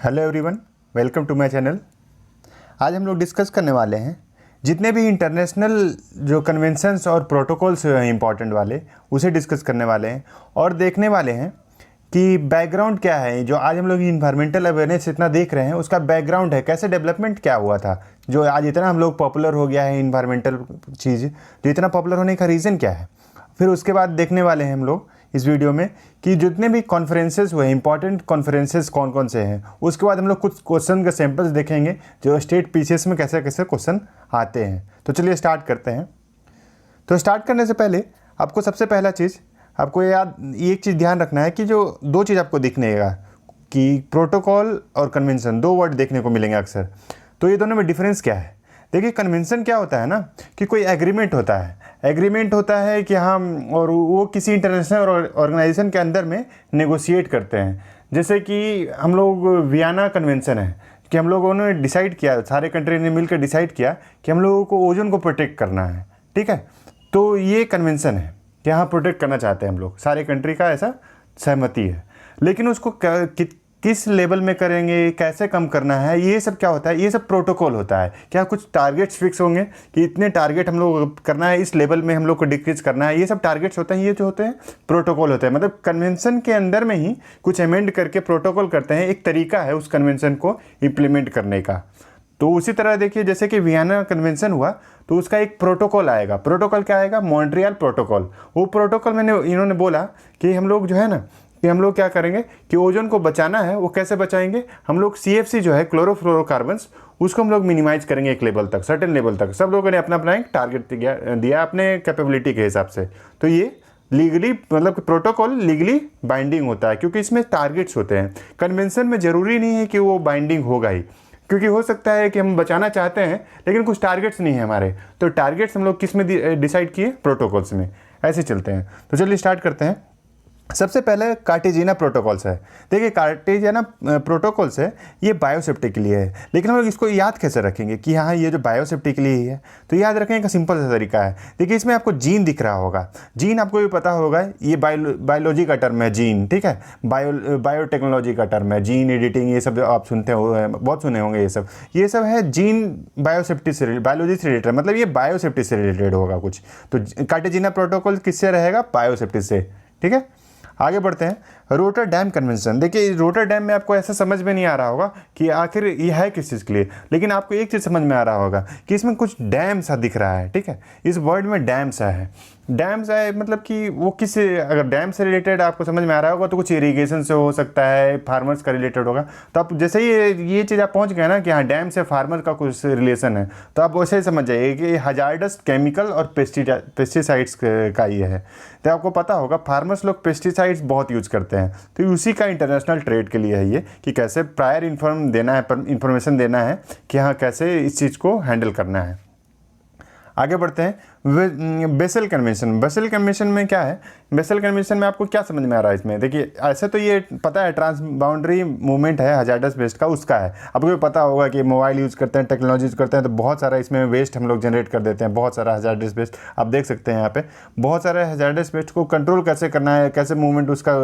Hello everyone, welcome to my channel. आज हम लोग डिस्कस करने वाले हैं जितने भी इंटरनेशनल जो कन्वेंशंस और प्रोटोकॉल्स हैं इंपॉर्टेंट वाले, उसे डिस्कस करने वाले हैं और देखने वाले हैं कि बैकग्राउंड क्या है। जो आज हम लोग इन्वायरमेंटल अवेयरनेस इतना देख रहे हैं, उसका बैकग्राउंड है, कैसे डेवलपमेंट क्या हुआ था, जो आज इतना हम लोग पॉपुलर हो गया है इन्वायरमेंटल चीज़, जो इतना पॉपुलर होने का रीज़न क्या है। फिर उसके बाद देखने वाले हैं हम लोग इस वीडियो में कि जितने भी कॉन्फ्रेंसेस हुए, इंपॉर्टेंट कॉन्फ्रेंसेस कौन कौन से हैं। उसके बाद हम लोग कुछ क्वेश्चन के सैंपल्स देखेंगे जो स्टेट पीसीएस में कैसे कैसे क्वेश्चन आते हैं। तो चलिए स्टार्ट करते हैं। तो स्टार्ट करने से पहले आपको सबसे पहला चीज़ आपको एक चीज़ ध्यान रखना है कि जो दो चीज़ आपको दिखनेगा कि प्रोटोकॉल और कन्वेंशन, दो वर्ड देखने को मिलेंगे अक्सर। तो ये दोनों में डिफरेंस क्या है? देखिए, कन्वेंशन क्या होता है ना कि कोई एग्रीमेंट होता है। एग्रीमेंट होता है कि हम और वो किसी इंटरनेशनल ऑर्गेनाइजेशन के अंदर में नेगोशिएट करते हैं। जैसे कि हम लोग वियना कन्वेंशन है कि हम लोगों ने डिसाइड किया, सारे कंट्री ने मिलकर डिसाइड किया कि हम लोगों को ओजोन को प्रोटेक्ट करना है। ठीक है, तो ये कन्वेंशन है कि हाँ प्रोटेक्ट करना चाहते हैं हम लोग, सारे कंट्री का ऐसा सहमति है। लेकिन उसको किस लेवल में करेंगे, कैसे कम करना है, ये सब क्या होता है, ये सब प्रोटोकॉल होता है। क्या कुछ टारगेट्स फिक्स होंगे कि इतने टारगेट हम लोग करना है, इस लेवल में हम लोग को डिक्रीज करना है, ये सब टारगेट्स होते हैं। ये जो होते हैं प्रोटोकॉल होते हैं। मतलब कन्वेंशन के अंदर में ही कुछ अमेंड करके प्रोटोकॉल करते हैं। एक तरीका है उस कन्वेंशन को इम्प्लीमेंट करने का। तो उसी तरह देखिए, जैसे कि वियना कन्वेंशन हुआ तो उसका एक प्रोटोकॉल आएगा। प्रोटोकॉल क्या आएगा? Montreal protocol. वो प्रोटोकॉल इन्होंने बोला कि हम लोग जो है ना कि हम लोग क्या करेंगे कि ओजोन को बचाना है। वो कैसे बचाएंगे? हम लोग CFC जो है, क्लोरोफ्लोरोकार्बन्स, उसको हम लोग मिनिमाइज करेंगे एक लेवल तक, सर्टेन लेवल तक। सब लोगों ने अपना अपना एक टारगेट दिया अपने कैपेबिलिटी के हिसाब से। तो ये लीगली, मतलब प्रोटोकॉल लीगली बाइंडिंग होता है क्योंकि इसमें टारगेट्स होते हैं। कन्वेंशन में ज़रूरी नहीं है कि वो बाइंडिंग होगा ही, क्योंकि हो सकता है कि हम बचाना चाहते हैं लेकिन कुछ टारगेट्स नहीं है हमारे। तो टारगेट्स हम लोग किस में डिसाइड किए? प्रोटोकॉल्स में। ऐसे चलते हैं। तो चलिए स्टार्ट करते हैं। सबसे पहले कार्टेजिना प्रोटोकॉल्स है। देखिए, कार्टेजिना प्रोटोकॉल्स है, ये बायोसेफ्टी के लिए है। लेकिन हम लोग इसको याद कैसे रखेंगे कि हाँ ये जो बायोसेफ्टी के लिए ही है? तो याद रखने का सिंपल सा तरीका है। देखिए, इसमें आपको जीन दिख रहा होगा। जीन आपको भी पता होगा, ये बायोलॉजी का टर्म है जीन। ठीक है, बायोटेक्नोलॉजी का टर्म है जीन एडिटिंग। ये सब जो आप सुनते हो, बहुत सुने होंगे ये सब है जीन बायोसेफ्टी से, बायोलॉजी से रिलेटेड, मतलब ये बायोसेफ्टी से रिलेटेड होगा कुछ। तो कार्टेजिना प्रोटोकॉल किससे रहेगा? बायोसेफ्टी से। ठीक है, आगे बढ़ते हैं। Rotterdam convention. देखिए, रोटरडैम में आपको ऐसा समझ में नहीं आ रहा होगा कि आखिर ये है किस चीज़ के लिए, लेकिन आपको एक चीज़ समझ में आ रहा होगा कि इसमें कुछ डैम सा दिख रहा है। ठीक है, इस वर्ड में डैम सा है। डैम सा है मतलब कि वो किस, अगर डैम से रिलेटेड आपको समझ में आ रहा होगा तो कुछ इरीगेशन से हो सकता है, फार्मर्स का रिलेटेड होगा। तो आप जैसे ही ये चीज़ आप पहुँच गए ना कि हाँ डैम से फार्मर का कुछ रिलेशन है, तो आप वैसे ही समझ जाइए कि हजार्डस केमिकल और पेस्टिसाइड्स का ये है। तो आपको पता होगा फार्मर्स लोग पेस्टिसाइड्स बहुत यूज़ करते हैं। तो उसी का इंटरनेशनल ट्रेड के लिए है ये कि कैसे प्रायर इन्फॉर्मेशन देना है कि हाँ कैसे इस चीज़ को हैंडल करना है। आगे बढ़ते हैं। Basal convention. बेसल कन्वेंशन में क्या है? बेसल कन्वेंशन में आपको क्या समझ में आ रहा है इसमें? देखिए, ऐसे तो ये पता है ट्रांस बाउंड्री मूवमेंट है हजार्डस वेस्ट का, उसका है। आपको भी पता होगा कि मोबाइल यूज़ करते हैं, टेक्नोलॉजी यूज़ करते हैं, तो बहुत सारा इसमें वेस्ट हम लोग जनरेट कर देते हैं, बहुत सारा हजार्डस वेस्ट। आप देख सकते हैं यहाँ पे बहुत सारे हजार्डस वेस्ट को कंट्रोल कैसे करना है, कैसे मूवमेंट उसका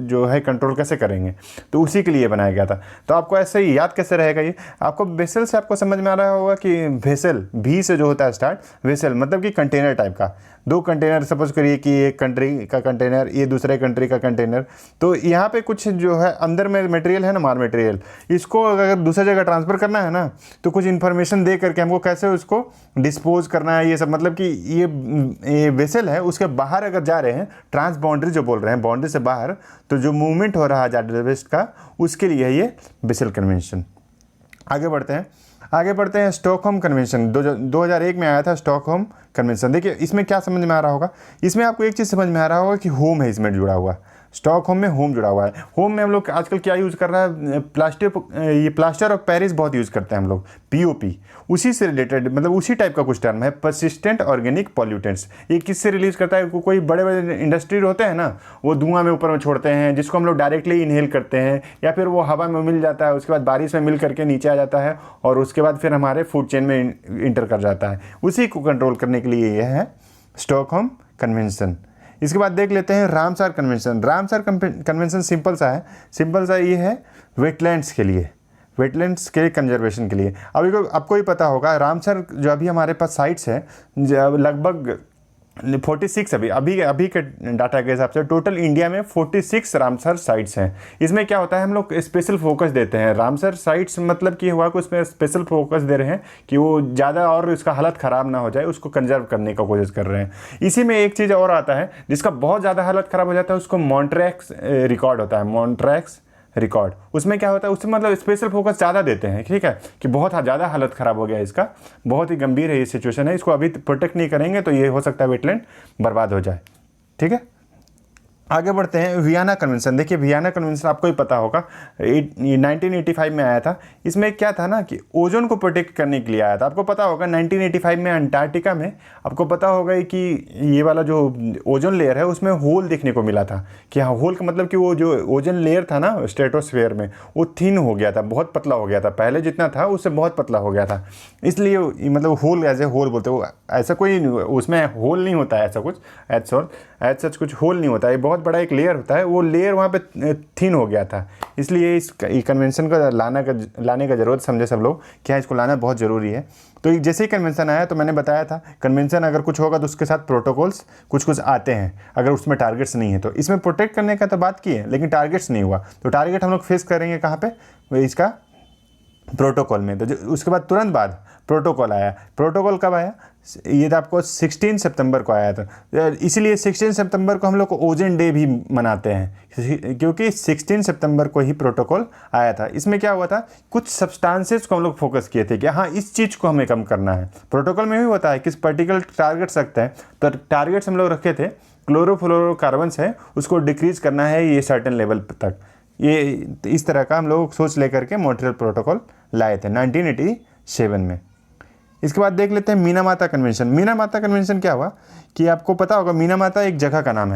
जो है कंट्रोल कैसे करेंगे, तो उसी के लिए बनाया गया था। तो आपको ऐसे ही याद कैसे रहेगा ये? आपको वेसल से आपको समझ में आ रहा होगा कि वेसल, भी से जो होता है स्टार्ट, वेसल मतलब कि कंटेनर टाइप का। दो कंटेनर सपोज करिए कि एक कंट्री का कंटेनर, ये दूसरे कंट्री का कंटेनर। तो यहाँ पे कुछ जो है अंदर में मटेरियल है ना, मार मटेरियल, इसको अगर दूसरी जगह ट्रांसफ़र करना है ना, तो कुछ इन्फॉर्मेशन दे करके हमको कैसे उसको डिस्पोज करना है, ये सब। मतलब कि ये वेसल है, उसके बाहर अगर जा रहे हैं, ट्रांस बाउंड्री जो बोल रहे हैं, बाउंड्री से बाहर, तो जो मूवमेंट हो रहा है हजार्डस वेस्ट का, उसके लिए है ये बेसल कन्वेंशन। आगे बढ़ते हैं। स्टॉकहोम कन्वेंशन 2001 में आया था, स्टॉकहोम कन्वेंशन। देखिए, इसमें क्या समझ में आ रहा होगा? इसमें आपको एक चीज़ समझ में आ रहा होगा कि होम है इसमें जुड़ा हुआ। स्टॉकहोम में होम जुड़ा हुआ है। होम में हम लोग आजकल क्या यूज़ कर रहा है? प्लास्टर ऑफ पेरिस बहुत यूज़ करते हैं हम लोग, POP। उसी से रिलेटेड, मतलब उसी टाइप का कुछ टर्म है, पर्सिस्टेंट ऑर्गेनिक पॉल्यूटेंट्स। ये किससे रिलीज करता है? कोई बड़े बड़े इंडस्ट्री होते हैं ना, वो धुआं में ऊपर में छोड़ते हैं, जिसको हम लोग डायरेक्टली इनहेल करते हैं, या फिर वो हवा में मिल जाता है, उसके बाद बारिश में मिल करके नीचे आ जाता है और उसके बाद फिर हमारे फूड चेन में इंटर कर जाता है। उसी को कंट्रोल करने के लिए यह है स्टॉकहोम कन्वेंशन। इसके बाद देख लेते हैं Ramsar convention. Ramsar convention simple सा है, ये है वेटलैंड्स के लिए। वेटलैंड्स के कंजर्वेशन के लिए। अभी को आपको ही पता होगा रामसर जो अभी हमारे पास साइट्स है लगभग 46 अभी के डाटा के हिसाब से टोटल इंडिया में 46 रामसर साइट्स हैं। इसमें क्या होता है, हम लोग स्पेशल फोकस देते हैं। रामसर साइट्स मतलब कि हुआ कि उसमें स्पेशल फोकस दे रहे हैं कि वो ज़्यादा और इसका हालत ख़राब ना हो जाए, उसको कंजर्व करने का कोशिश कर रहे हैं। इसी में एक चीज़ और आता है जिसका बहुत ज़्यादा हालत ख़राब हो जाता है, उसको मॉन्ट्रैक्स रिकॉर्ड होता है, मॉन्ट्रैक्स रिकॉर्ड। उसमें क्या होता है, उसमें मतलब स्पेशल फोकस ज़्यादा देते हैं, ठीक है, कि बहुत ज़्यादा हालत ख़राब हो गया इसका, बहुत ही गंभीर है ये सिचुएशन है, इसको अभी प्रोटेक्ट नहीं करेंगे तो ये हो सकता है वेटलैंड बर्बाद हो जाए। ठीक है, आगे बढ़ते हैं। वियना कन्वेंशन, देखिए वियना कन्वेंशन आपको ही पता होगा 1985 में आया था। इसमें क्या था ना कि ओजोन को प्रोटेक्ट करने के लिए आया था। आपको पता होगा 1985 में अंटार्कटिका में आपको पता होगा कि ये वाला जो ओजोन लेयर है उसमें होल देखने को मिला था। कि हाँ, होल का मतलब कि वो जो ओजोन लेयर था ना स्ट्रेटोस्फेयर में, वो थिन हो गया था, बहुत पतला हो गया था, पहले जितना था उससे बहुत पतला हो गया था। इसलिए मतलब होल एज ए होल बोलते हो, ऐसा कोई उसमें होल नहीं होता है, ऐसा कुछ एज सच कुछ होल नहीं होता है, बहुत बड़ा एक लेयर होता है, वो लेयर वहाँ पे थिन हो गया था। इसलिए इस कन्वेंशन को लाने का ज़रूरत समझे सब लोग, क्या इसको लाना बहुत ज़रूरी है। तो जैसे ही कन्वेंशन आया तो मैंने बताया था कन्वेंशन अगर कुछ होगा तो उसके साथ प्रोटोकॉल्स कुछ आते हैं, अगर उसमें टारगेट्स नहीं है तो। इसमें प्रोटेक्ट करने का तो बात की है लेकिन टारगेट्स नहीं हुआ, तो टारगेट हम लोग फेस करेंगे कहाँ पे, इसका प्रोटोकॉल में। तो उसके बाद तुरंत बाद प्रोटोकॉल आया। प्रोटोकॉल कब आया, ये तो आपको 16 सितंबर को आया था। इसीलिए 16 सितंबर को हम लोग को ओजोन डे भी मनाते हैं, क्योंकि 16 सितंबर को ही प्रोटोकॉल आया था। इसमें क्या हुआ था, कुछ सब्सटेंसेस को हम लोग फोकस किए थे कि हाँ इस चीज़ को हमें कम करना है। प्रोटोकॉल में भी होता है किस पर्टिकुलर टारगेट्स रखते हैं, तो टारगेट्स हम लोग रखे थे क्लोरोफ्लोरोकार्बन्स है उसको डिक्रीज करना है ये सर्टेन लेवल तक। ये इस तरह का हम लोग सोच लेकर के मॉन्ट्रियल प्रोटोकॉल लाए थे 1987 में। इसके बाद देख लेते हैं मीनामाता कन्वेंशन। मीनामाता कन्वेंशन क्या हुआ कि आपको पता होगा मीनामाता एक जगह का नाम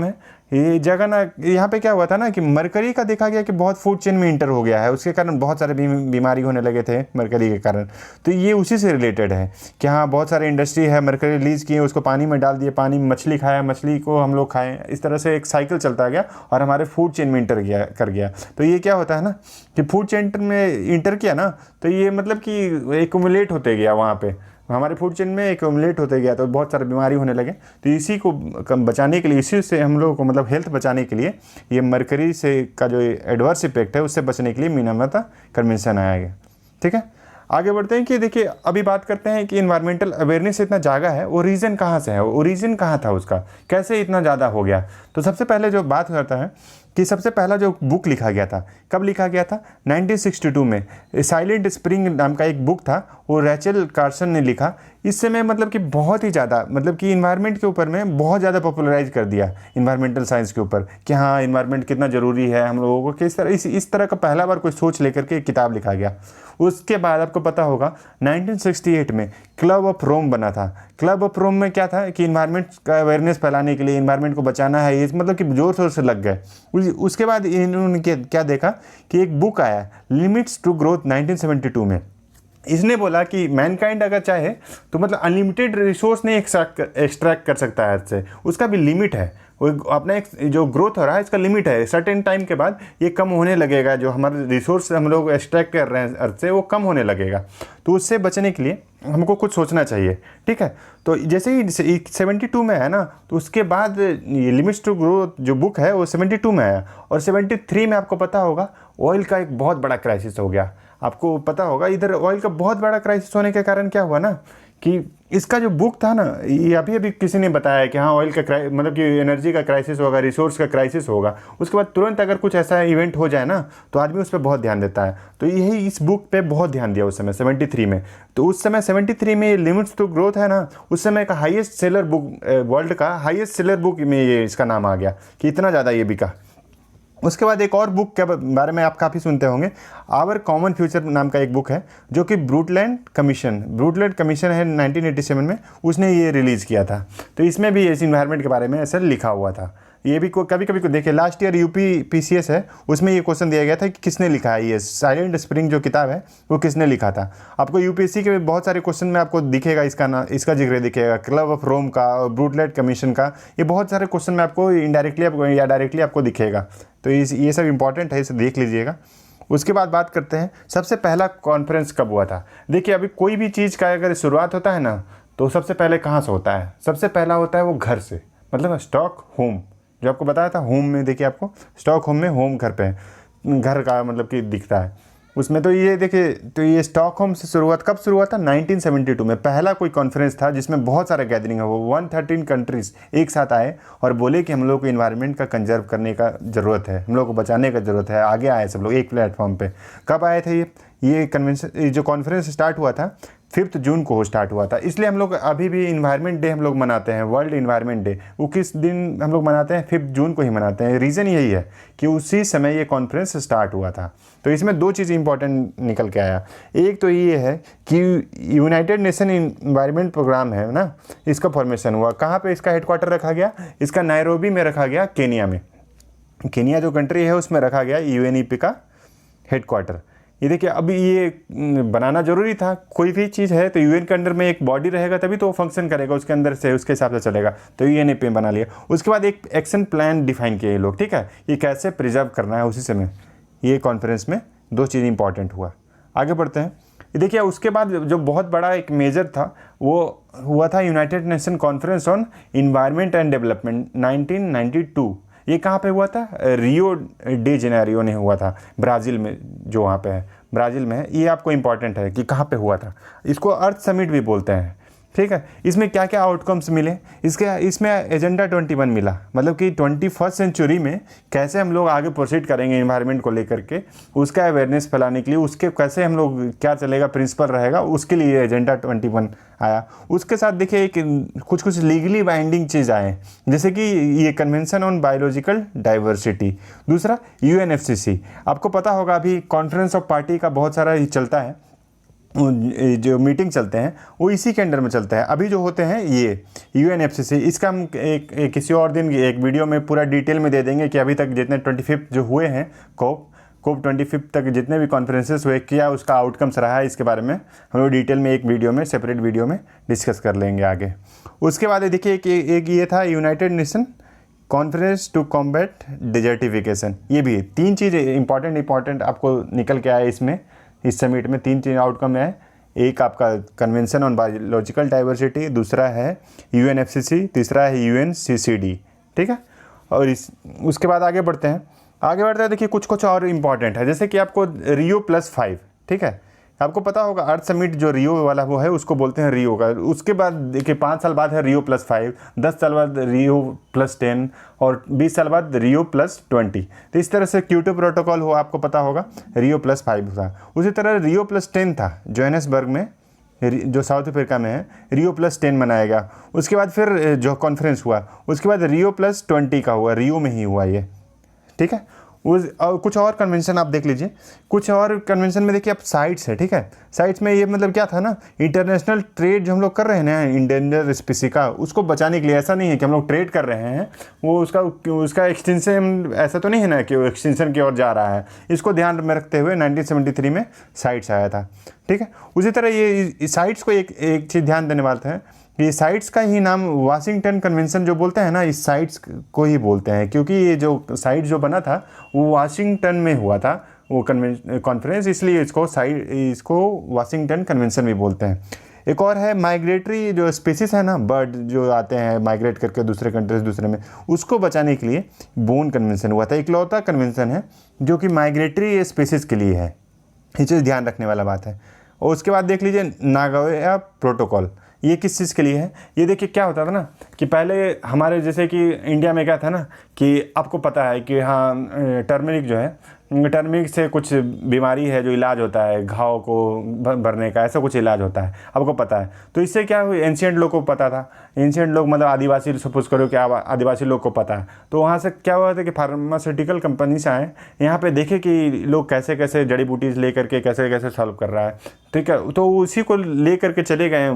है, ये जगह ना, यहाँ पे क्या हुआ था ना कि मरकरी का देखा गया कि बहुत फूड चेन में इंटर हो गया है, उसके कारण बहुत सारे बीमारी होने लगे थे मरकरी के कारण। तो ये उसी से रिलेटेड है कि हाँ बहुत सारे इंडस्ट्री है, मरकरी रिलीज किए, उसको पानी में डाल दिए, पानी में मछली खाया, मछली को हम लोग खाएँ, इस तरह से एक साइकिल चलता गया और हमारे फूड चेन में इंटर कर गया। तो ये क्या होता है ना कि फूड चेन में इंटर किया ना, तो ये मतलब कि एक्यूमुलेट होते गया, वहाँ पे हमारे फूड चेन में एक्यूमुलेट होते गया, तो बहुत सारी बीमारी होने लगे। तो इसी को बचाने के लिए, इसी से हम लोगों को मतलब हेल्थ बचाने के लिए, ये मरकरी से का जो एडवर्स इफेक्ट है उससे बचने के लिए मीनामाता कन्वेंशन आया गया। ठीक है, आगे बढ़ते हैं कि देखिए अभी बात करते हैं कि इन्वायरमेंटल अवेयरनेस इतना जागा है, वो रीज़न कहाँ से है, वो रीज़न कहाँ था उसका, कैसे इतना ज़्यादा हो गया। तो सबसे पहले जो बात करता है कि सबसे पहला जो बुक लिखा गया था, कब लिखा गया था, 1962 में। साइलेंट स्प्रिंग नाम का एक बुक था, वो रैचल कार्सन ने लिखा। इस समय मतलब कि बहुत ही ज़्यादा मतलब कि इन्वायरमेंट के ऊपर में बहुत ज़्यादा पॉपुलराइज कर दिया, इन्वायरमेंटल साइंस के ऊपर कि हाँ इन्वायरमेंट कितना ज़रूरी है हम लोगों को, किस तरह इस तरह का पहला बार कोई सोच लेकर के एक किताब लिखा गया। उसके बाद आपको पता होगा 1968 में क्लब ऑफ रोम बना था। क्लब ऑफ रोम में क्या था कि इन्वायरमेंट का अवेयरनेस फैलाने के लिए, इन्वायरमेंट को बचाना है, ये मतलब कि जोर शोर से लग गए। उसके बाद इन्होंने क्या देखा कि एक बुक आया लिमिट्स टू ग्रोथ 1972 में। इसने बोला कि मैनकाइंड अगर चाहे तो मतलब अनलिमिटेड रिसोर्स नहीं एक्सट्रैक्ट कर सकता है अर्थ से, उसका भी लिमिट है। वो अपना एक जो ग्रोथ हो रहा है इसका लिमिट है, सर्टेन टाइम के बाद ये कम होने लगेगा, जो हमारे रिसोर्स हम लोग एक्सट्रैक्ट कर रहे हैं अर्थ से वो कम होने लगेगा। तो उससे बचने के लिए हमको कुछ सोचना चाहिए। ठीक है, तो जैसे ही 72 में है ना, तो उसके बाद ये लिमिट्स टू ग्रोथ जो बुक है वो 72 में आया, और 73 में आपको पता होगा ऑयल का एक बहुत बड़ा क्राइसिस हो गया। आपको पता होगा इधर ऑयल का बहुत बड़ा क्राइसिस होने के कारण क्या हुआ ना कि इसका जो बुक था ना, ये अभी किसी ने बताया कि हाँ ऑयल का मतलब कि एनर्जी का क्राइसिस होगा, रिसोर्स का क्राइसिस होगा, उसके बाद तुरंत अगर कुछ ऐसा इवेंट हो जाए ना तो आदमी उस पर बहुत ध्यान देता है। तो यही इस बुक पे बहुत ध्यान दिया उस समय 73 में। तो उस समय 73 में लिमिट्स टू ग्रोथ है ना, उस समय का हाईएस्ट सेलर बुक, वर्ल्ड का हाईएस्ट सेलर बुक में ये इसका नाम आ गया कि इतना ज़्यादा ये बिका। उसके बाद एक और बुक के बारे में आप काफ़ी सुनते होंगे, आवर कॉमन फ्यूचर नाम का एक बुक है जो कि ब्रूटलैंड कमीशन है 1987 में, उसने ये रिलीज़ किया था। तो इसमें भी इस इन्वायरमेंट के बारे में ऐसा लिखा हुआ था। ये भी कभी कभी को देखिए, लास्ट ईयर UPPCS है उसमें ये क्वेश्चन दिया गया था कि किसने लिखा है ये साइलेंट स्प्रिंग जो किताब है वो किसने लिखा था। आपको UPSC के बहुत सारे क्वेश्चन में आपको दिखेगा इसका जिक्र दिखेगा, क्लब ऑफ रोम का और ब्रूटलैंड कमीशन का, ये बहुत सारे क्वेश्चन में आपको इनडायरेक्टली या डायरेक्टली आपको दिखेगा। तो ये सब इंपॉर्टेंट है, इसे देख लीजिएगा। उसके बाद बात करते हैं सबसे पहला कॉन्फ्रेंस कब हुआ था। देखिए अभी कोई भी चीज़ का अगर शुरुआत होता है ना, तो सबसे पहले कहाँ से होता है? सबसे पहला होता है वो घर से, मतलब स्टॉक होम, जो आपको बताया था होम में। देखिए आपको स्टॉक होम में होम घर पे है, घर का मतलब कि दिखता है उसमें। तो ये देखिए, तो ये स्टॉकहोम से शुरुआत कब शुरू हुआ था? 1972 में पहला कोई कॉन्फ्रेंस था जिसमें बहुत सारा गैदरिंग है। वो 113 कंट्रीज एक साथ आए और बोले कि हम लोग को इन्वायरमेंट का कंजर्व करने का ज़रूरत है, हम लोग को बचाने का ज़रूरत है। आगे आए सब लोग एक प्लेटफॉर्म पे। कब आए थे ये कन्वेंशन, जो कॉन्फ्रेंस स्टार्ट हुआ था 5 जून को स्टार्ट हुआ था। इसलिए हम लोग अभी भी इन्वायरमेंट डे हम लोग मनाते हैं, वर्ल्ड इन्वायरमेंट डे। वो किस दिन हम लोग मनाते हैं? 5 जून को ही मनाते हैं। रीज़न यही है कि उसी समय ये कॉन्फ्रेंस स्टार्ट हुआ था। तो इसमें दो चीज़ इंपॉर्टेंट निकल के आया। एक तो ये है कि यूनाइटेड नेशन इन्वायरमेंट प्रोग्राम है ना, इसका फॉर्मेशन हुआ। कहाँ पे इसका हेडक्वार्टर रखा गया? इसका नायरोबी में रखा गया, केनिया में। केनिया जो कंट्री है उसमें रखा गया UNEP का हेडक्वार्टर। ये देखिए अभी ये बनाना ज़रूरी था। कोई भी चीज़ है तो UN के अंडर में एक बॉडी रहेगा तभी तो वो फंक्शन करेगा, उसके अंदर से उसके हिसाब से चलेगा। तो UNEP बना लिया। उसके बाद एक एक्शन प्लान डिफाइन किए ये लोग, ठीक है, ये कैसे प्रिजर्व करना है। उसी समय ये कॉन्फ्रेंस में दो चीज़ इंपॉर्टेंट हुआ। आगे बढ़ते हैं। ये देखिए उसके बाद जो बहुत बड़ा एक मेजर था वो हुआ था United Nation conference on environment and development 1992। ये कहाँ पे हुआ था? रियो डे जेनेरियो ने हुआ था, ब्राज़ील में, जो वहाँ पे है, ब्राज़ील में है। ये आपको इंपॉर्टेंट है कि कहाँ पे हुआ था। इसको अर्थ समिट भी बोलते हैं, ठीक है। इसमें क्या क्या आउटकम्स मिले? इसमें एजेंडा 21 मिला, मतलब कि 21st सेंचुरी में कैसे हम लोग आगे प्रोसीड करेंगे इन्वायरमेंट को लेकर के, उसका अवेयरनेस फैलाने के लिए, उसके कैसे हम लोग क्या चलेगा, प्रिंसिपल रहेगा, उसके लिए एजेंडा 21 आया। उसके साथ देखिए एक कुछ लीगली बाइंडिंग चीज़ आए, जैसे कि ये कन्वेंशन ऑन बायोलॉजिकल डाइवर्सिटी। दूसरा UNFCCC। आपको पता होगा अभी कॉन्फ्रेंस ऑफ पार्टी का बहुत सारा ही चलता है, जो मीटिंग चलते हैं वो इसी के अंडर में चलता है। अभी जो होते हैं ये UNFCCC, इसका हम किसी और दिन एक वीडियो में पूरा डिटेल में दे देंगे कि अभी तक जितने 25 जो हुए हैं कोप 25 तक जितने भी कॉन्फ्रेंसेस हुए, क्या उसका आउटकम्स रहा है, इसके बारे में हम लोग डिटेल में एक वीडियो में, सेपरेट वीडियो में डिस्कस कर लेंगे आगे। उसके बाद देखिए एक ये था United Nation conference to combat desertification. ये भी 3 चीज़ इंपॉर्टेंट आपको निकल के आए इसमें, इस समिट में 3 चीज़ आउटकम है। एक आपका कन्वेंशन ऑन बायोलॉजिकल डाइवर्सिटी, दूसरा है UNFCCC, तीसरा है UNCCD, ठीक है। और उसके बाद आगे बढ़ते हैं। देखिए कुछ और इम्पॉर्टेंट है, जैसे कि आपको Rio+5, ठीक है। आपको पता होगा अर्थ समिट जो रियो वाला वो है उसको बोलते हैं रियो का। उसके बाद देखिए 5 साल बाद है Rio+5, 10 साल बाद Rio+10 और 20 साल बाद Rio+20। तो इस तरह से क्योटो प्रोटोकॉल हो, आपको पता होगा Rio+5 था। उसी तरह Rio+10 था जोहानिसबर्ग में, जो साउथ अफ्रीका में है, Rio+10 मनाया गया। उसके बाद फिर जो कॉन्फ्रेंस हुआ उसके बाद Rio+20 का हुआ, रियो में ही हुआ ये, ठीक है। और कुछ और कन्वेंशन आप देख लीजिए। कुछ और कन्वेंशन में देखिए आप साइट्स है, ठीक है। साइट्स में ये मतलब क्या था ना, इंटरनेशनल ट्रेड जो हम लोग कर रहे हैं ना इंडेंजर स्पीसी का, उसको बचाने के लिए। ऐसा नहीं है कि हम लोग ट्रेड कर रहे हैं, वो उसका एक्सटेंशन ऐसा तो नहीं है ना कि वो एक्सटेंशन की ओर जा रहा है। इसको ध्यान में रखते हुए 1973 में साइट्स आया था, ठीक है। उसी तरह ये साइट्स को एक चीज़ ध्यान देने वाले हैं, ये साइट्स का ही नाम वाशिंगटन कन्वेंशन जो बोलते हैं ना, इस साइट्स को ही बोलते हैं, क्योंकि ये जो साइट जो बना था वो वाशिंगटन में हुआ था वो कॉन्फ्रेंस, इसलिए इसको वाशिंगटन कन्वेंशन भी बोलते हैं। एक और है माइग्रेटरी जो स्पीसीज है ना, बर्ड जो आते हैं माइग्रेट करके दूसरे कंट्री से दूसरे में, उसको बचाने के लिए बोन कन्वेंशन हुआ था। इकलौता कन्वेंशन है जो कि माइग्रेटरी स्पीसीज के लिए है। ये चीज़ ध्यान रखने वाला बात है। और उसके बाद देख लीजिए नागोया प्रोटोकॉल, ये किस चीज़ के लिए है? ये देखिए क्या होता था ना कि पहले हमारे जैसे कि इंडिया में क्या था ना कि आपको पता है कि हाँ टर्मरिक जो है, टर्मरिक से कुछ बीमारी है जो इलाज होता है, घाव को भरने का, ऐसा कुछ इलाज होता है, आपको पता है। तो इससे क्या हुआ, एंशिएंट लोग को पता था, एंशिएंट लोग मतलब आदिवासी, सपोज करो कि आदिवासी लोग को पता है। तो वहाँ से क्या हुआ था कि फार्मास्यूटिकल कंपनी से आए यहाँ पे, देखे कि लोग कैसे कैसे जड़ी बूटीज ले करके कैसे कैसे सॉल्व कर रहा है, ठीक है। तो उसी को ले करके चले गए,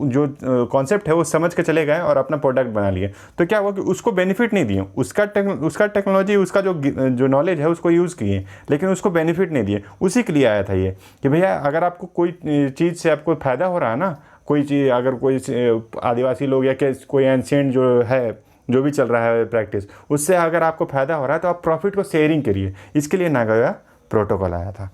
जो कॉन्सेप्ट है वो समझ के चले गए और अपना प्रोडक्ट बना लिए। तो क्या हुआ कि उसको बेनिफिट नहीं दिए, उसका टेक्नोलॉजी, उसका जो नॉलेज है उसको यूज़ किए, लेकिन उसको बेनिफिट नहीं दिए। उसी के लिए आया था ये कि भैया अगर आपको कोई चीज़ से आपको फ़ायदा हो रहा है ना, कोई चीज़ अगर कोई आदिवासी लोग या कोई एंशिएंट जो है, जो भी चल रहा है प्रैक्टिस, उससे अगर आपको फ़ायदा हो रहा है तो आप प्रॉफिट को शेयरिंग करिए। इसके लिए नागोया प्रोटोकॉल आया था।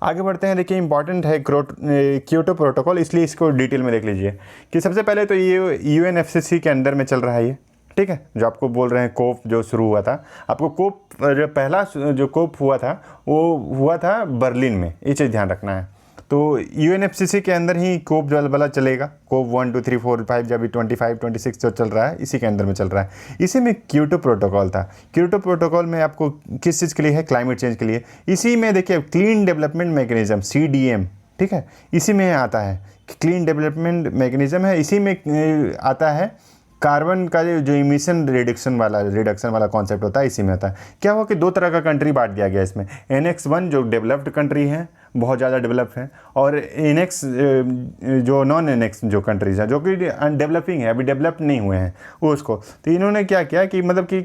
आगे बढ़ते हैं। देखिए इंपॉर्टेंट है क्योटो प्रोटोकॉल, इसलिए इसको डिटेल में देख लीजिए कि सबसे पहले तो ये UNFCCC के अंदर में चल रहा है ये, ठीक है। जो आपको बोल रहे हैं कोप जो शुरू हुआ था, आपको कोप जो पहला जो कोप हुआ था वो हुआ था बर्लिन में, ये चीज़ ध्यान रखना है। तो UNFCCC के अंदर ही कोप जो वाला चलेगा, कोप 1 2 3 4 5 जब 25 26 जो चल रहा है इसी के अंदर में चल रहा है। इसी में क्योटो प्रोटोकॉल था। क्योटो प्रोटोकॉल में आपको किस चीज़ के लिए है? क्लाइमेट चेंज के लिए। इसी में देखिए क्लीन डेवलपमेंट मैकेनिज्म CDM, ठीक है, इसी में आता है। क्लीन डेवलपमेंट मैकेनिज्म है, इसी में आता है कार्बन का जो इमिशन रिडक्शन वाला कॉन्सेप्ट होता है, इसी में होता है। क्या हुआ कि दो तरह का कंट्री बांट दिया गया इसमें, NX1 जो डेवलप्ड कंट्री है, बहुत ज़्यादा डेवलप है, और NX जो नॉन NX जो कंट्रीज़ हैं जो कि डेवलपिंग है, अभी डेवलप नहीं हुए हैं वो उसको। तो इन्होंने क्या किया कि मतलब कि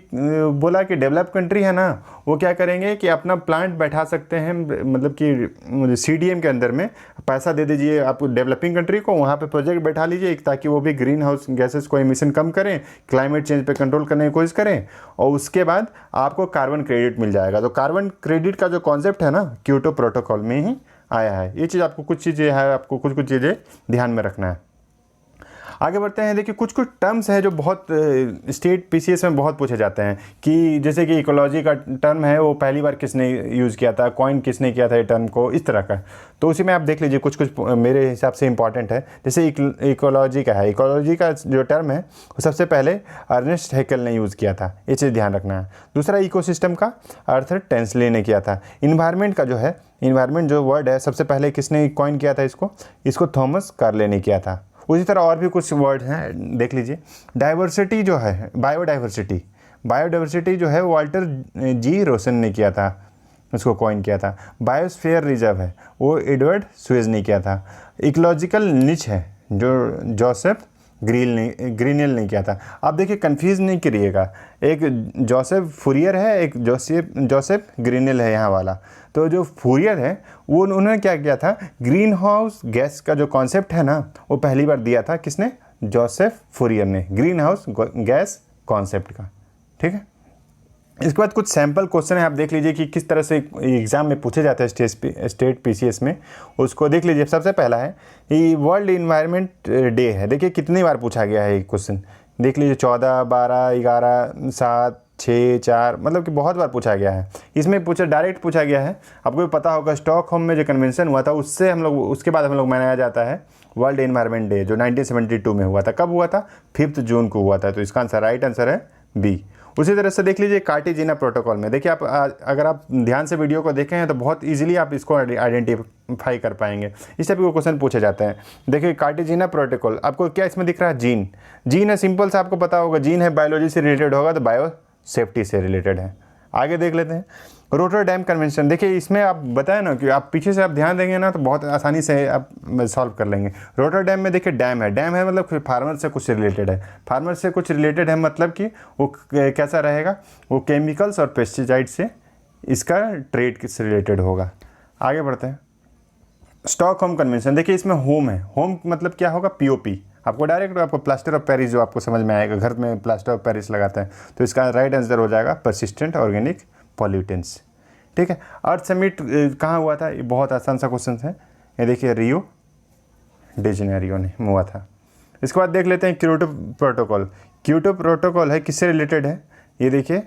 बोला कि डेवलप कंट्री है ना, वो क्या करेंगे कि अपना प्लांट बैठा सकते हैं, मतलब कि CDM के अंदर में पैसा दे दीजिए आप डेवलपिंग कंट्री को, वहाँ पे प्रोजेक्ट बैठा लीजिए ताकि वो भी ग्रीन हाउस गैसेस को एमिशन कम करें, क्लाइमेट चेंज पे कंट्रोल करने की कोशिश करें, और उसके बाद आपको कार्बन क्रेडिट मिल जाएगा। तो कार्बन क्रेडिट का जो कॉन्सेप्ट है ना, क्योटो प्रोटोकॉल में ही आया है। ये चीज़ आपको कुछ चीज़ें है, आपको कुछ चीज़ें ध्यान में रखना है। आगे बढ़ते हैं। देखिए कुछ टर्म्स हैं जो बहुत स्टेट PCS में बहुत पूछे जाते हैं, कि जैसे कि इकोलॉजी का टर्म है, वो पहली बार किसने यूज़ किया था, कॉइन किसने किया था ये टर्म को, इस तरह का। तो उसी में आप देख लीजिए कुछ मेरे हिसाब से इंपॉर्टेंट है। जैसे इकोलॉजी का है, इकोलॉजी का जो टर्म है वो सबसे पहले अर्नेस्ट हैकेल ने यूज़ किया था, ये चीज़ ध्यान रखना है। दूसरा इकोसिस्टम का आर्थर टेंसले ने किया था। इन्वायरमेंट का जो है, इन्वायरमेंट जो वर्ड है, सबसे पहले किसने कॉइन किया था इसको थॉमस कार्ले ने किया था। उसी तरह और भी कुछ वर्ड हैं, देख लीजिए। डाइवर्सिटी जो है, बायोडाइवर्सिटी जो है वाल्टर G रोसन ने किया था, उसको कॉइन किया था। बायोस्फीयर रिजर्व है, वो एडवर्ड स्वेज ने किया था। इकोलॉजिकल निच है जो जोसेफ ग्रीनेल ने किया था। आप देखिए कंफ्यूज नहीं करिएगा, एक जोसेफ फूरियर है, एक जोसेफ ग्रीनेल है यहाँ वाला। तो जो फूरियर है वो उन्होंने क्या किया था, ग्रीन हाउस गैस का जो कॉन्सेप्ट है ना, वो पहली बार दिया था किसने? जोसेफ फूरियर ने, ग्रीन हाउस गैस कॉन्सेप्ट का, ठीक है। इसके बाद कुछ सैम्पल क्वेश्चन है, आप देख लीजिए कि किस तरह से एग्जाम में पूछे जाते हैं स्टेट PCS में, उसको देख लीजिए। सबसे पहला है ये वर्ल्ड इन्वायरमेंट डे है। देखिए कितनी बार पूछा गया है ये क्वेश्चन, देख लीजिए 14 12 11 7 6 4, मतलब कि बहुत बार पूछा गया है। इसमें डायरेक्ट पूछा गया है। आपको भी पता होगा स्टॉकहोम में जो कन्वेंशन हुआ था उसके बाद हम लोग मनाया जाता है वर्ल्ड इन्वायरमेंट डे, जो 1972 में हुआ था। कब हुआ था? 5 जून को हुआ था। तो इसका राइट आंसर है B। उसी तरह से देख लीजिए कार्टेजिना प्रोटोकॉल में, देखिए आप अगर आप ध्यान से वीडियो को देखें हैं तो बहुत इजीली आप इसको आइडेंटिफाई कर पाएंगे। इस टाइप के क्वेश्चन पूछे जाते हैं। देखिए कार्टेजिना प्रोटोकॉल, आपको क्या इसमें दिख रहा है? जीन है, सिंपल सा आपको पता होगा, जीन है बायोलॉजी से रिलेटेड होगा तो बायो सेफ्टी से रिलेटेड है। आगे देख लेते हैं रोटरडैम कन्वेंशन। देखिए इसमें आप बताएं ना कि आप पीछे से आप ध्यान देंगे ना तो बहुत आसानी से आप सॉल्व कर लेंगे। रोटरडैम में देखिए डैम है मतलब फार्मर से कुछ रिलेटेड है, मतलब कि वो कैसा रहेगा, वो केमिकल्स और पेस्टिसाइड से इसका ट्रेड से रिलेटेड होगा। आगे बढ़ते हैं स्टॉकहोम कन्वेंशन। देखिए इसमें होम है, होम मतलब क्या होगा? POP। आपको प्लास्टर ऑफ पेरिस जो आपको समझ में आएगा, घर में प्लास्टर ऑफ पेरिस लगाते हैं, तो इसका राइट आंसर हो जाएगा परसिस्टेंट ऑर्गेनिक पॉल्यूटेंट्स, ठीक है। अर्थ समिट कहाँ हुआ था? ये बहुत आसान सा क्वेश्चन है, ये देखिए रियो डे जेनेरियो में हुआ था। इसके बाद देख लेते हैं क्योटो प्रोटोकॉल है, किससे रिलेटेड है? ये देखिए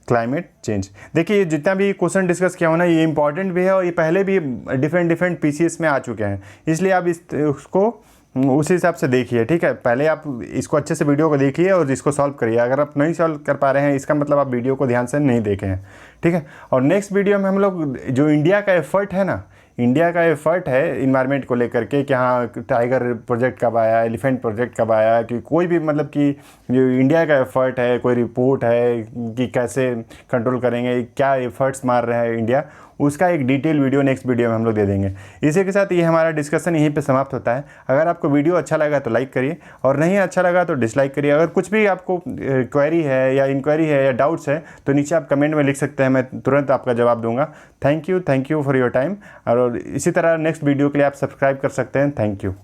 क्लाइमेट चेंज। देखिए जितना भी क्वेश्चन डिस्कस किया हो ना, ये इंपॉर्टेंट भी है और ये पहले भी डिफरेंट PCS में आ चुके हैं, इसलिए आप उसको उस हिसाब से देखिए, ठीक है। पहले आप इसको अच्छे से वीडियो को देखिए और इसको सॉल्व करिए। अगर आप नहीं सॉल्व कर पा रहे हैं इसका मतलब आप वीडियो को ध्यान से नहीं देखे हैं, ठीक है। और नेक्स्ट वीडियो में हम लोग जो इंडिया का एफर्ट है इन्वायरमेंट को लेकर के, कि हाँ टाइगर प्रोजेक्ट कब आया, एलिफेंट प्रोजेक्ट कब आया, कि कोई भी मतलब कि जो इंडिया का एफर्ट है, कोई रिपोर्ट है कि कैसे कंट्रोल करेंगे, क्या एफर्ट्स मार रहे हैं इंडिया, उसका एक डिटेल वीडियो नेक्स्ट वीडियो में हम लोग दे देंगे। इसी के साथ ये हमारा डिस्कशन यहीं पे समाप्त होता है। अगर आपको वीडियो अच्छा लगा तो लाइक करिए और नहीं अच्छा लगा तो डिसलाइक करिए। अगर कुछ भी आपको क्वेरी है या इंक्वायरी है या डाउट्स है तो नीचे आप कमेंट में लिख सकते हैं, मैं तुरंत आपका जवाब दूंगा। Thank you for your time. और इसी तरह नेक्स्ट वीडियो के लिए आप सब्सक्राइब कर सकते हैं। Thank you.